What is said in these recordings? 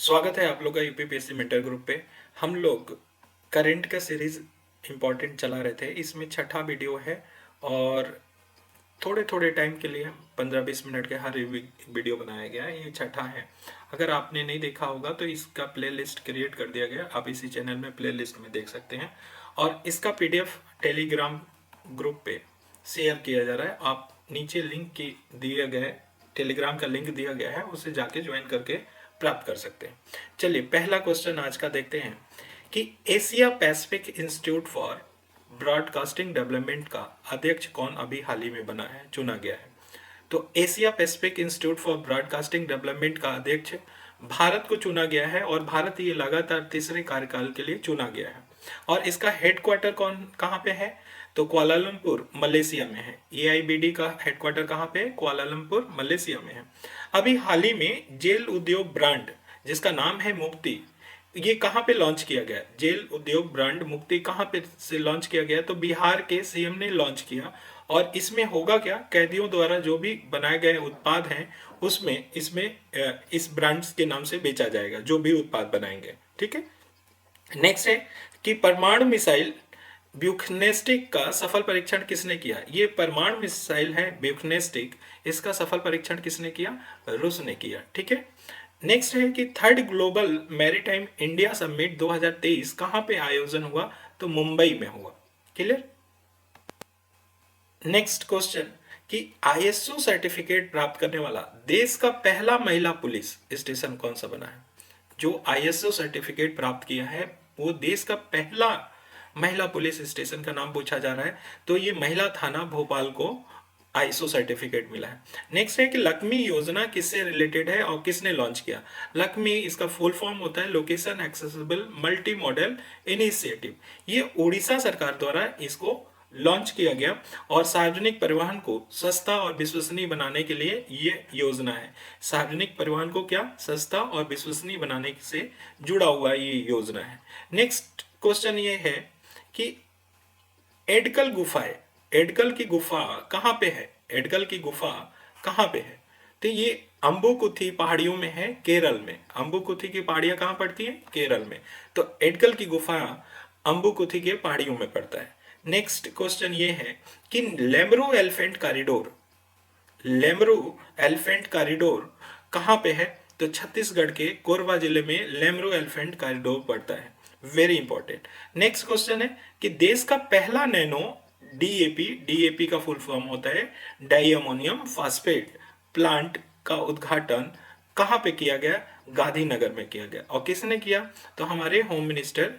स्वागत है आप लोग का यूपीपीएससी मेंटर ग्रुप पे। हम लोग करंट का सीरीज इम्पोर्टेंट चला रहे थे। इसमें छठा वीडियो है और थोड़े थोड़े टाइम के लिए 15-20 मिनट के हर वीडियो बनाया गया है। ये छठा है। अगर आपने नहीं देखा होगा तो इसका प्लेलिस्ट क्रिएट कर दिया गया, आप इसी चैनल में प्लेलिस्ट में देख सकते हैं। और इसका पीडीएफ टेलीग्राम ग्रुप पे शेयर किया जा रहा है। आप नीचे लिंक की दिए गए टेलीग्राम का लिंक दिया गया है, उसे जाके ज्वाइन करके प्राप्त कर सकते हैं। चलिए पहला क्वेश्चन आज का देखते हैं कि Asia Pacific institute for broadcasting development का अध्यक्ष कौन अभी हाल ही में बना है, चुना गया है। तो Asia Pacific institute for broadcasting development का अध्यक्ष भारत को चुना गया है और भारत ये लगातार तीसरे कार्यकाल के लिए चुना गया है। और इसका हेडक्वार्टर कहाँ पे है, तो कुआलालंपुर मलेशिया में है। एआईबीडी का हेडक्वार्टर कहाँ पे है, कुआलालंपुर मलेशिया में है। अभी हाल ही में जेल उद्योग ब्रांड जिसका नाम है मुक्ति, ये कहाँ पे लॉन्च किया गया। जेल उद्योग ब्रांड मुक्ति कहाँ पे से लॉन्च किया गया, तो बिहार के सीएम ने लॉन्च किया। और इसमें होगा क्या, कैदियों द्वारा जो भी बनाए गए उत्पाद हैं उसमें इस ब्रांड्स के नाम से बेचा जाएगा जो भी उत्पाद बनाएंगे। ठीक है। नेक्स्ट है कि परमाणु मिसाइल ब्यूखनेस्टिक का सफल परीक्षण किसने किया। ये परमाणु मिसाइल है ब्यूखनेस्टिक, इसका सफल परीक्षण किसने किया, रूस ने किया। ठीक है। नेक्स्ट है कि third global maritime India summit 2023 कहां पे आयोजन हुआ, तो मुंबई में हुआ। क्लियर। नेक्स्ट क्वेश्चन कि आईएसओ सर्टिफिकेट प्राप्त करने वाला देश का पहला महिला पुलिस स्टेशन कौन सा बना है। जो आईएसओ सर्टिफिकेट प्राप्त किया है वो देश का पहला महिला पुलिस स्टेशन का नाम पूछा जा रहा है, तो ये महिला थाना भोपाल को आईएसओ सर्टिफिकेट मिला है। नेक्स्ट है कि लक्ष्मी योजना किससे रिलेटेड है और किसने लॉन्च किया। लक्ष्मी इसका फुल फॉर्म होता है location accessible multi modal initiative. ये उड़ीसा सरकार द्वारा इसको लॉन्च किया गया और सार्वजनिक परिवहन को सस्ता और विश्वसनीय बनाने के लिए ये योजना है। सार्वजनिक परिवहन को क्या सस्ता और विश्वसनीय बनाने से जुड़ा हुआ ये योजना है। नेक्स्ट क्वेश्चन ये है कि एडकल गुफाएं, एडकल की गुफा कहाँ पे है, एडकल की गुफा कहाँ पे है, तो ये अम्बुकुथी पहाड़ियों में है, केरल में। अम्बुकुथी की पहाड़ियां कहाँ पड़ती है, केरल में। तो एडकल की गुफा अम्बुकुथी के पहाड़ियों में पड़ता है। नेक्स्ट क्वेश्चन ये है कि Lemru elephant corridor, Lemru elephant corridor कहाँ पे है, तो छत्तीसगढ़ के कोरबा जिले में लेमरू एलिफेंट कॉरिडोर पड़ता है। Very important. नेक्स्ट क्वेश्चन है कि देश का पहला नैनो डीएपी, डीएपी का फुल फॉर्म होता है डाई अमोनियम फास्फेट प्लांट का उद्घाटन कहाँ पे किया गया, गांधीनगर में किया गया। और किसने किया, तो हमारे होम मिनिस्टर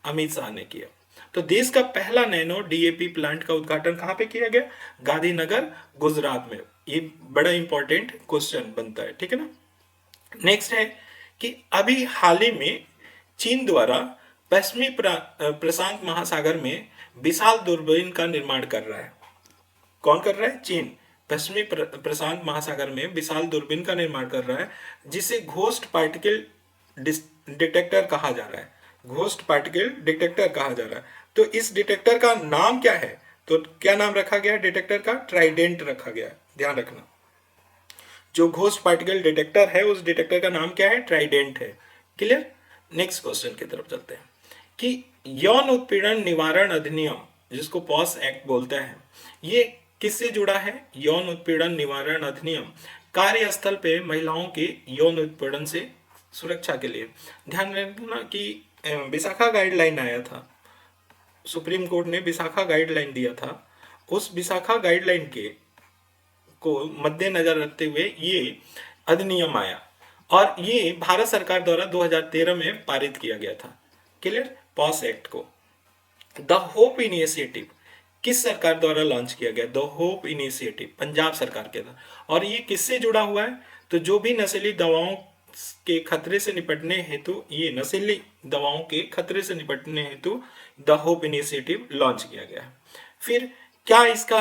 अमित शाह ने किया। तो देश का पहला नैनो डीएपी प्लांट का उद्घाटन कहाँ पे किया गया, गांधीनगर गुजरात में। ये बड़ा इंपॉर्टेंट क्वेश्चन बनता है। ठीक है ना। नेक्स्ट है कि अभी हाल ही में चीन द्वारा पश्चिमी प्रशांत महासागर में विशाल दूरबीन का निर्माण कर रहा है। कौन कर रहा है, चीन पश्चिमी प्रशांत महासागर में विशाल दूरबीन का निर्माण कर रहा है जिसे घोस्ट पार्टिकल डिटेक्टर कहा जा रहा है। घोस्ट पार्टिकल डिटेक्टर कहा जा रहा है। तो इस डिटेक्टर का नाम क्या है, तो क्या नाम रखा गया है डिटेक्टर का, ट्राइडेंट रखा गया है। ध्यान रखना, जो घोस्ट पार्टिकल डिटेक्टर है उस डिटेक्टर का नाम क्या है, ट्राइडेंट है। क्लियर। नेक्स्ट क्वेश्चन की तरफ चलते हैं कि यौन उत्पीड़न निवारण अधिनियम जिसको पॉस एक्ट बोलते हैं, ये किससे जुड़ा है। यौन उत्पीड़न निवारण अधिनियम कार्यस्थल पे महिलाओं के यौन उत्पीड़न से सुरक्षा के लिए। ध्यान रखना कि विशाखा गाइडलाइन आया था, सुप्रीम कोर्ट ने विशाखा गाइडलाइन दिया था। उस विशाखा गाइडलाइन के को मद्देनजर रखते हुए ये अधिनियम आया और ये भारत सरकार द्वारा 2013 में पारित किया गया था। क्लियर। पॉस एक्ट को द होप इनिशिएटिव किस सरकार द्वारा लॉन्च किया गया, द होप इनिशिएटिव पंजाब सरकार के था। और ये किससे जुड़ा हुआ है, तो जो भी नशीली दवाओं के खतरे से निपटने हेतु, ये नशीली दवाओं के खतरे से निपटने हेतु द होप इनिशिएटिव लॉन्च किया गया है। फिर क्या इसका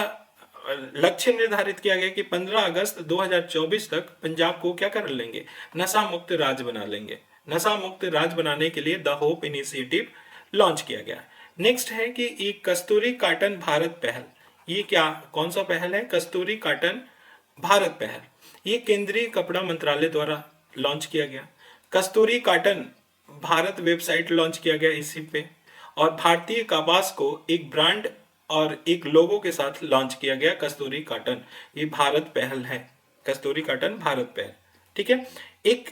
लक्ष्य निर्धारित किया गया कि 15 अगस्त 2024 तक पंजाब को क्या कर लेंगे, नशा मुक्त राज्य बना लेंगे। नशा मुक्त राज्य बनाने के लिए द होप इनिशिएटिव लॉन्च किया गया। नेक्स्ट है कि एक कस्तूरी काटन भारत पहल, ये क्या कौन सा पहल है, कस्तूरी काटन भारत पहल। ये केंद्रीय कपड़ा मंत्रालय द्वारा लॉन्च किया गया। कस्तूरी कॉटन भारत वेबसाइट लॉन्च किया गया इसी पे। और भारतीय कपास को एक ब्रांड और एक लोगो के साथ लॉन्च किया गया कस्तूरी कॉटन। ये भारत पहल है, कस्तूरी कॉटन भारत पहल। ठीक है। एक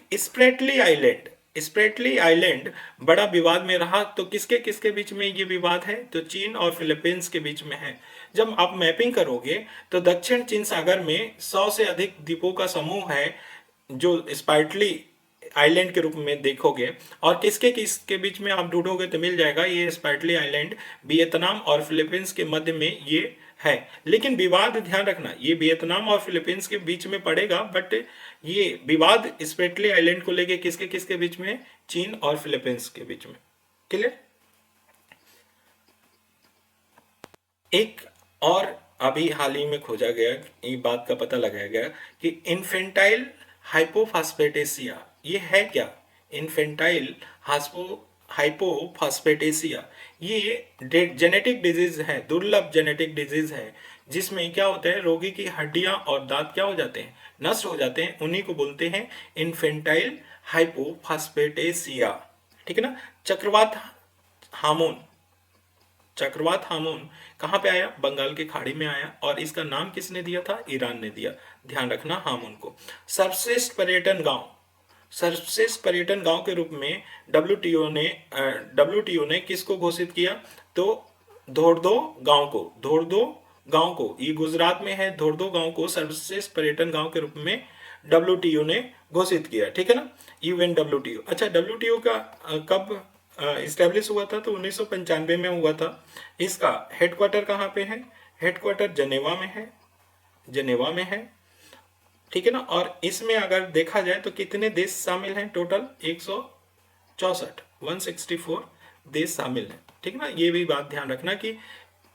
स्प्रेटली आइलैंड बड़ा विवाद में रहा। तो किसके किसके बीच में ये विवाद है? तो चीन और फिलीपींस के बीच में है। जब आप मैपिंग करोगे तो दक्षिण चीन सागर में 100 से अधिक द्वीपों का समूह है जो स्पाइटली आइलैंड के रूप में देखोगे। और किसके किसके बीच में आप ढूंढोगे तो मिल जाएगा, ये स्पाइटली आइलैंड वियतनाम और फिलीपींस के मध्य में ये है। लेकिन विवाद ध्यान रखना, ये वियतनाम और फिलीपींस के बीच में पड़ेगा, बट ये विवाद स्पाइटली आइलैंड को लेके किसके किसके बीच में? चीन और फिलीपींस के बीच में। क्लियर? एक और अभी हाल ही में खोजा गया, ये बात का पता लगाया गया कि इन्फेंटाइल हाइपोफास्फेटेसिया, ये है क्या? इन्फेंटाइल हाइपोफास्फेटेसिया ये जेनेटिक डिजीज है, दुर्लभ जेनेटिक डिजीज है, जिसमें क्या होता है, रोगी की हड्डियां और दांत क्या हो जाते हैं? नष्ट हो जाते हैं। उन्हीं को बोलते हैं इन्फेंटाइल हाइपोफास्फेटेसिया। ठीक है ना। चक्रवात हार्मोन कहाँ पे आया? बंगाल की खाड़ी में आया। और इसका नाम किसने दिया था? ईरान ने दिया। ध्यान रखना हार्मोन को। सर्वश्रेष्ठ पर्यटन गांव के रूप में डब्ल्यूटीओ ने किसको घोषित किया? तो धोर्दो गांव को, ये गुजरात में है, धोर्दो गांव को सर्वश्रेष्ठ पर्यटन गांव के रूप में डब्ल्यूटीओ ने घोषित किया। ठीक है ना। यूएनडब्ल्यूटीओ। अच्छा, डब्ल्यूटीओ का कब इस्टेब्लिश हुआ था? तो 1995 में हुआ था। इसका हेडक्वार्टर कहाँ पे है? हेडक्वार्टर जेनेवा में है। ठीक है ना। और इसमें अगर देखा जाए तो कितने देश शामिल हैं? टोटल 164 देश शामिल हैं। ठीक है ना। ये भी बात ध्यान रखना कि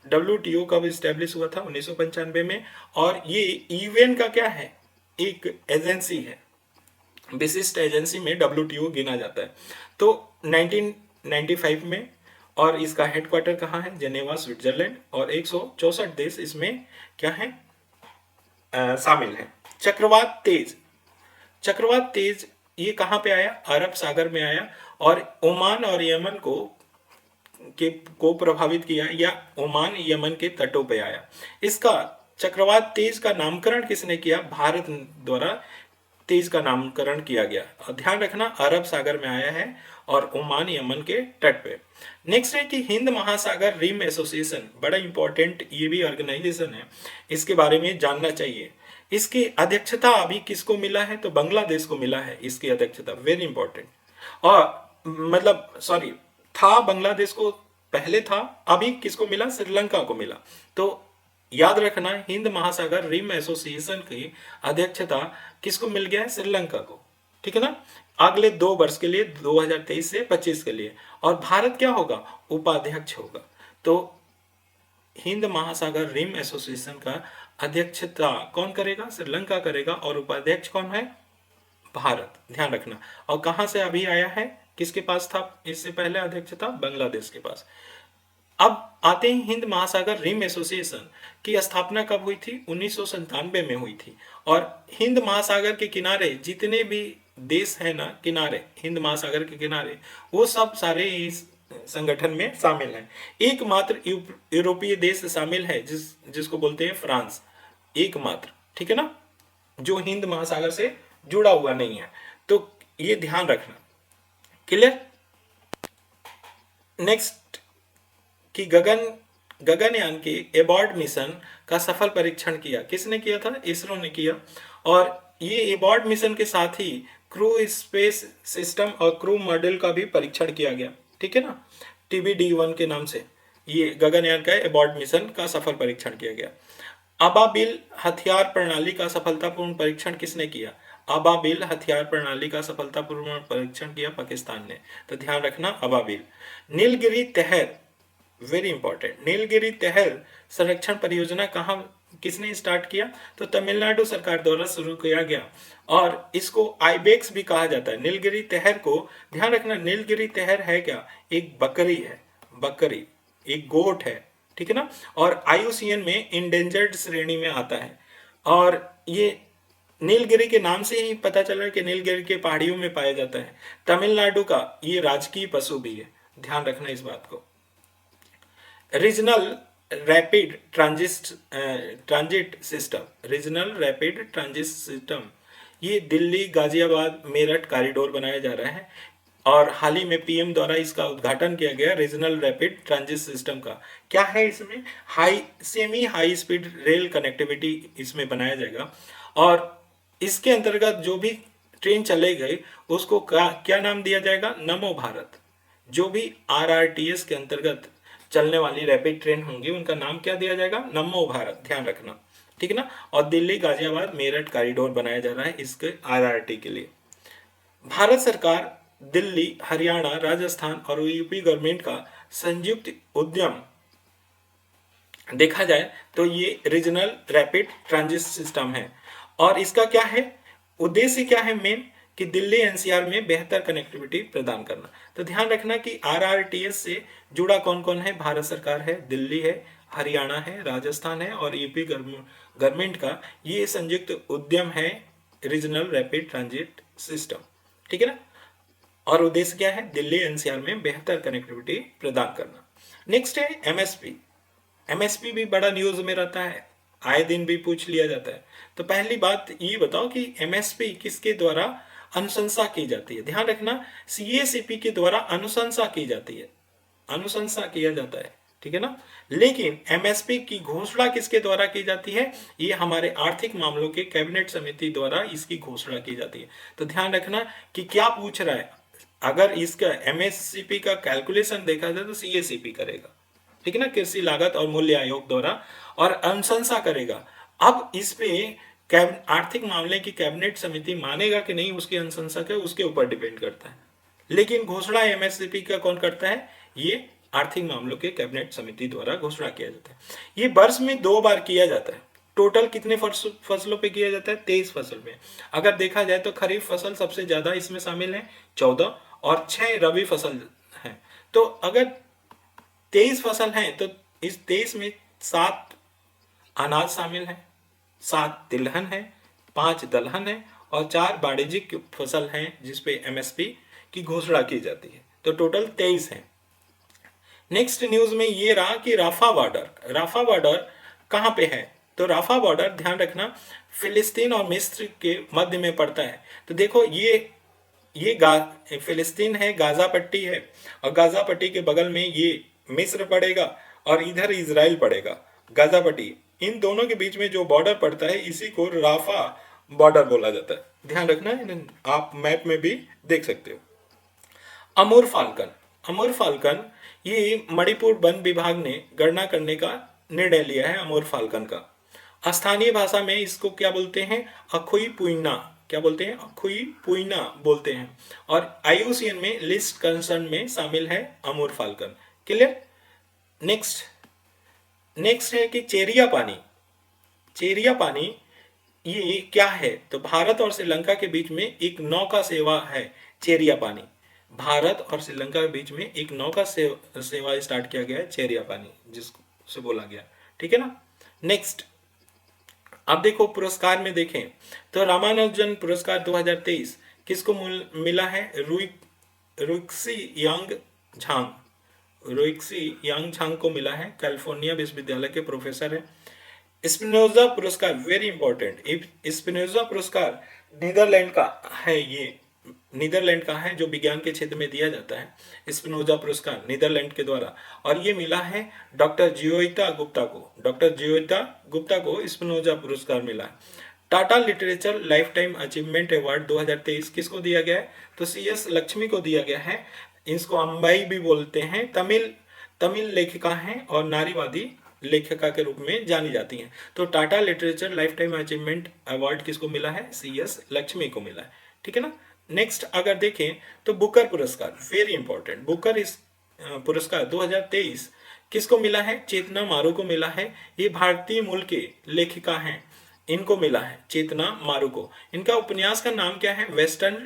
डब्ल्यूटीओ कब इस्टेब्लिश हुआ था? 1995 में। और ये यूएन का क्या है? एक एजेंसी है, विशिष्ट एजेंसी में डब्ल्यूटीओ गिना जाता है। तो 1995 में। और इसका हेडक्वार्टर कहाँ है? Geneva, Switzerland. और 164 देश इसमें क्या है? शामिल है। चक्रवात तेज ये कहाँ पे आया? अरब सागर में आया और ओमान और यमन को प्रभावित किया, या ओमान यमन के तटों पे आया। इसका चक्रवात तेज का नामकरण किसने किया? भारत द्वारा तेज का नामकरण किया गया। और ध्यान रखना अरब सागर में आया है और ओमान यमन के तट पे। नेक्स्ट है कि हिंद महासागर रिम एसोसिएशन, बड़ा इंपॉर्टेंट ये भी ऑर्गेनाइजेशन है, इसके बारे में जानना चाहिए। इसकी अध्यक्षता अभी किसको मिला है? तो बांग्लादेश को मिला है इसकी अध्यक्षता। Very important. और मतलब सॉरी, था बांग्लादेश को पहले था, अभी किसको मिला? श्रीलंका को मिला। तो याद रखना हिंद महासागर रिम एसोसिएशन की अध्यक्षता किसको मिल गया है? श्रीलंका को। ठीक है ना। अगले 2 वर्ष के लिए, 2023 से 25 के लिए। और भारत क्या होगा? उपाध्यक्ष होगा। तो हिंद महासागर रिम एसोसिएशन का अध्यक्षता कौन करेगा? श्रीलंका करेगा। और उपाध्यक्ष कौन है? भारत। ध्यान रखना। और कहां से अभी आया है? किसके पास था इससे पहले अध्यक्षता? बांग्लादेश के पास। अब आते हैं हिंद महासागर रिम एसोसिएशन की स्थापना कब हुई थी? 1997 में हुई थी। और हिंद महासागर के किनारे जितने भी देश है ना, किनारे, हिंद महासागर के किनारे, वो सब सारे इस संगठन में शामिल हैं। एकमात्र यूरोपीय देश शामिल है जिसको बोलते हैं फ्रांस, एकमात्र। ठीक है ना, जो हिंद महासागर से जुड़ा हुआ नहीं है। तो ये ध्यान रखना। क्लियर। नेक्स्ट कि गगनयान के एबॉर्ड मिशन का सफल परीक्षण किया। किसने किया था? इसरो ने किया। और ये एबॉर्ड मिशन के साथ ही क्रू स्पेस सिस्टम और क्रू मॉड्यूल का भी परीक्षण किया गया। ठीक है ना, TBD-1 के नाम से ये गगनयान का एबॉर्ड मिशन का सफल परीक्षण किया गया। अबाबिल हथियार प्रणाली का सफलतापूर्ण परीक्षण किसने किया? अबाबिल हथियार प्रणाली का सफलतापूर्ण परीक्षण किया पाकिस्तान ने। तो ध्यान रखना अबाबिल। नीलगिरी तहर, वेरी इंपॉर्टेंट, नीलगिरी तहर संरक्षण परियोजना कहाँ किसने स्टार्ट किया? तो तमिलनाडु सरकार द्वारा शुरू किया गया। और इसको आइबेक्स भी कहा जाता है। नीलगिरी तहर को ध्यान रखना, नीलगिरी तहर है क्या? एक बकरी है, बकरी, एक गोट है। ठीक है ना। और IUCN में इंडेंजर्ड श्रेणी में आता है। और ये नीलगिरी के नाम से ही पता चल रहा है कि नीलगिरी के पहाड़ियों में पाया जाता है। तमिलनाडु का ये राजकीय पशु भी है, ध्यान रखना इस बात को। Regional rapid transit system, regional rapid transit system, ये दिल्ली गाजियाबाद मेरठ कॉरिडोर बनाया जा रहा है और हाल ही में पीएम द्वारा इसका उद्घाटन किया गया। रीजनल रैपिड ट्रांजिट सिस्टम का क्या है, इसमें semi high speed rail connectivity इसमें बनाया जाएगा और इसके अंतर्गत जो भी ट्रेन चले गए उसको क्या नाम दिया जाएगा, नमो भारत। जो भी आरआरटीएस के अंतर्गत चलने वाली रैपिड ट्रेन होंगी उनका नाम क्या दिया जाएगा, नमो भारत, ध्यान रखना, ठीक है ना। और दिल्ली गाजियाबाद मेरठ कॉरिडोर बनाया जा रहा है इसके आरआरटी के लिए। भारत सरकार, दिल्ली, हरियाणा, राजस्थान और यूपी गवर्नमेंट का संयुक्त उद्यम देखा जाए तो ये रीजनल रैपिड ट्रांजिट सिस्टम है और इसका क्या है उद्देश्य, क्या है मेन, कि दिल्ली एनसीआर में बेहतर कनेक्टिविटी प्रदान करना। तो ध्यान रखना कि आरआरटीएस से जुड़ा कौन कौन है, भारत सरकार है, दिल्ली है, हरियाणा है, राजस्थान है और यूपी गवर्नमेंट का ये संयुक्त उद्यम है रीजनल रैपिड ट्रांजिट सिस्टम, ठीक है ना। और उद्देश्य क्या है, दिल्ली एनसीआर में बेहतर कनेक्टिविटी प्रदान करना। नेक्स्ट है एमएसपी। एमएसपी भी बड़ा न्यूज में रहता है, आए दिन भी पूछ लिया जाता है। तो पहली बात ये बताओ कि एमएसपी किसके द्वारा अनुशंसा की जाती है। ध्यान रखना, सीएसीपी के द्वारा अनुशंसा की जाती है, अनुशंसा किया जाता है, ठीक है ना। लेकिन एमएसपी की घोषणा किसके द्वारा की जाती है, ये हमारे आर्थिक मामलों के कैबिनेट समिति द्वारा इसकी घोषणा की जाती है। तो ध्यान रखना कि क्या पूछ रहा है, अगर इसका एमएसपी का कैलकुलेशन देखा जाए तो सीएसीपी करेगा, ठीक है ना, कृषि लागत और मूल्य आयोग द्वारा, और अनुशंसा करेगा। अब इस पे आर्थिक मामले की कैबिनेट समिति मानेगा कि नहीं उसकी अनुशंसा के, उसके ऊपर डिपेंड करता है। लेकिन घोषणा एमएसपी का कौन करता है, ये आर्थिक मामलों के कैबिनेट समिति द्वारा घोषणा किया जाता है। ये वर्ष में 2 बार किया जाता है। टोटल कितने फसलों पे किया जाता है, 23 फसल पे। अगर देखा जाए तो खरीफ फसल सबसे ज्यादा इसमें शामिल है 14 और 6 रबी फसल है। तो अगर 23 फसल है तो इस 23 में 7 अनाज शामिल है, 7 तिलहन है, 5 दलहन है और 4 वाणिज्यिक फसल हैं जिसपे एमएसपी की घोषणा की जाती है। तो टोटल 23 है। नेक्स्ट न्यूज में ये रहा कि राफा बॉर्डर कहां पे है। तो राफा बॉर्डर ध्यान रखना फिलिस्तीन और मिस्र के मध्य में पड़ता है। तो देखो ये फिलिस्तीन है, गाजा पट्टी है और गाजा पट्टी के बगल में ये मिस्र पड़ेगा और इधर इजराइल पड़ेगा, गाजा पट्टी। इन दोनों के बीच में जो बॉर्डर पड़ता है इसी को राफा बॉर्डर बोला जाता है, ध्यान रखना, आप मैप में भी देख सकते हो। अमूर फाल्कन ये मणिपुर वन विभाग ने गणना करने का निर्णय लिया है। अमूर फाल्कन का स्थानीय भाषा में इसको क्या बोलते हैं, अखुई पुइना, क्या बोलते हैं, अखुई पुइना बोलते हैं। और आईयूसीएन में लिस्ट कंसर्न में शामिल है अमूर फाल्कन। क्लियर। नेक्स्ट है कि चेरिया पानी ये क्या है। तो भारत और श्रीलंका के बीच में एक नौका सेवा है चेरिया पानी। भारत और श्रीलंका के बीच में एक नौका सेवा स्टार्ट किया गया है चेरिया पानी, जिससे बोला गया, ठीक है ना। नेक्स्ट अब देखो पुरस्कार में देखें तो रामानुजन पुरस्कार 2023 किसको मिला है, रुइक्सी यांग झांग को मिला है, कैलिफोर्निया विश्वविद्यालय के प्रोफेसर है। स्पिनोजा पुरस्कार वेरी इंपॉर्टेंट, स्पिनोजा पुरस्कार नीदरलैंड का है, ये नीदरलैंड का है जो विज्ञान के क्षेत्र में दिया जाता है। स्पिनोजा पुरस्कार नीदरलैंड के द्वारा, और ये मिला है डॉक्टर जियोइता गुप्ता को स्पिनोजा पुरस्कार मिला है। Tata literature life time achievement award 2023 किसको दिया गया है, तो CS लक्ष्मी को दिया गया है। इसको अम्बाई भी बोलते हैं, तमिल लेखिका हैं और नारीवादी लेखिका के रूप में जानी जाती हैं। तो Tata literature life time achievement award किसको मिला है, CS लक्ष्मी को मिला है, ठीक है ना। नेक्स्ट अगर देखें तो बुकर पुरस्कार वेरी इंपॉर्टेंट, बुकर इस पुरस्कार 2023 किसको मिला है, चेतना मारू को मिला है। ये भारतीय मूल के लेखिका हैं, इनको मिला है चेतना मारू को। इनका उपन्यास का नाम क्या है, वेस्टर्न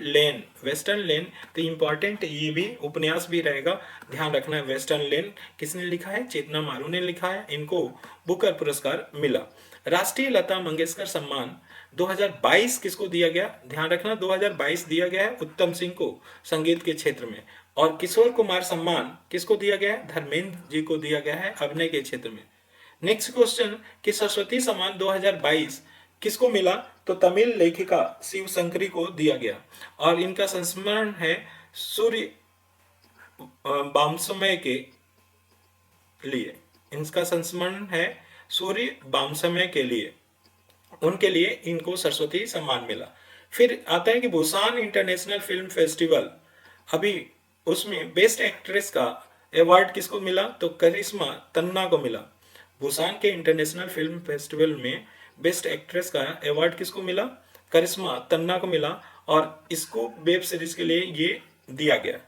लेन। तो इंपॉर्टेंट ये भी उपन्यास भी रहेगा, ध्यान रखना है। वेस्टर्न लेन किसने लिखा है, चेतना मारू ने लिखा है। इनको बुकर पुरस्कार मिला। राष्ट्रीय लता मंगेशकर सम्मान 2022 किसको दिया गया, ध्यान रखना 2022 दिया गया है उत्तम सिंह को संगीत के क्षेत्र में। और किशोर कुमार सम्मान किसको दिया गया है, धर्मेंद्र जी को दिया गया है अभिनय के क्षेत्र में। नेक्स्ट क्वेश्चन कि सरस्वती सम्मान 2022 किसको मिला, तो तमिल लेखिका शिव शंकरी को दिया गया और इनका संस्मरण है सूर्य बामसमय के लिए, इनका संस्मरण है सूर्य बामसमय के लिए, उनके लिए इनको सरस्वती सम्मान मिला। फिर आता है कि बुसान इंटरनेशनल फिल्म फेस्टिवल, अभी उसमें बेस्ट एक्ट्रेस का अवार्ड किसको मिला, तो करिश्मा तन्ना को मिला। बुसान के इंटरनेशनल फिल्म फेस्टिवल में बेस्ट एक्ट्रेस का अवार्ड किसको मिला, करिश्मा तन्ना को मिला और इसको वेब सीरीज के लिए ये दिया गया।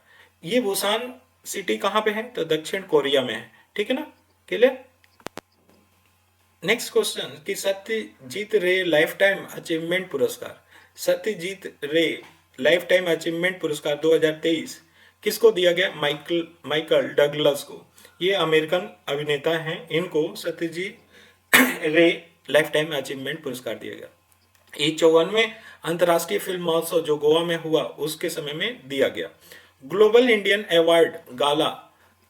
ये बुसान सिटी कहाँ पे है, तो दक्षिण कोरिया में है, ठीक है ना, क्लियर। नेक्स्ट क्वेश्चन कि सत्यजीत रे लाइफ टाइम अचीवमेंट पुरस्कार, सत्यजीत रे लाइफ टाइम अचीवमेंट पुरस्कार 2023 किसको दिया गया, माइकल डगलस को। ये अमेरिकन अभिनेता हैं, इनको सत्यजीत रे लाइफ टाइम अचीवमेंट पुरस्कार दिया गया। ये 54वें अंतर्राष्ट्रीय फिल्म महोत्सव जो गोवा में हुआ उसके समय में दिया गया। ग्लोबल इंडियन अवार्ड गाला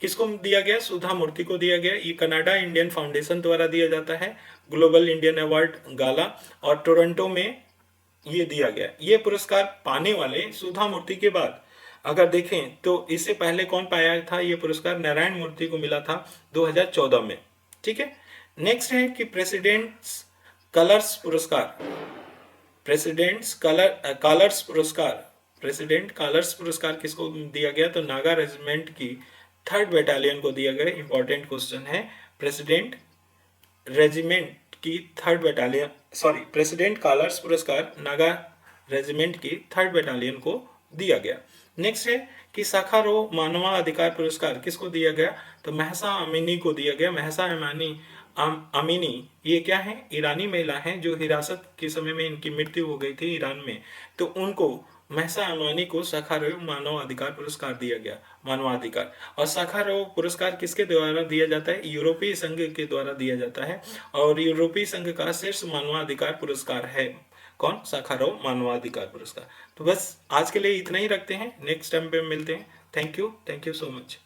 किसको दिया गया, सुधा मूर्ति को दिया गया। ये कनाडा इंडियन फाउंडेशन द्वारा दिया जाता है ग्लोबल इंडियन अवार्ड गाला, और टोरंटो में ये दिया गया। ये पुरस्कार पाने वाले सुधा मूर्ति के बाद अगर देखें तो इससे पहले कौन पाया था, ये पुरस्कार नारायण मूर्ति को मिला था 2014 में, ठीक है। नेक्स्ट है कि प्रेसिडेंट्स कलर्स पुरस्कार, प्रेसिडेंट्स कलर्स पुरस्कार, प्रेसिडेंट कलर्स पुरस्कार किसको दिया गया, तो नागा रेजिमेंट की 3rd बटालियन को दिया गया। इंपॉर्टेंट क्वेश्चन है, प्रेसिडेंट रेजिमेंट की 3rd battalion, sorry president colours पुरस्कार नागा रेजिमेंट की 3rd बटालियन को दिया गया। नेक्स्ट है कि साखारोव मानवाधिकार पुरस्कार किसको दिया गया, तो महसा अमीनी को दिया गया। महसा अमीनी ये क्या है, ईरानी महिला हैं जो हिरासत के समय में इनकी मृत्यु हो गई थी ईरान में, तो उनको महसा अमानी को साखारोव मानवाधिकार पुरस्कार दिया गया, मानवाधिकार। और साखारोव पुरस्कार किसके द्वारा दिया जाता है, यूरोपीय संघ के द्वारा दिया जाता है, और यूरोपीय संघ का शीर्ष मानवाधिकार पुरस्कार है कौन, साखारोव मानवाधिकार पुरस्कार। तो बस आज के लिए इतना ही रखते हैं, नेक्स्ट टाइम पे मिलते हैं। Thank you so much.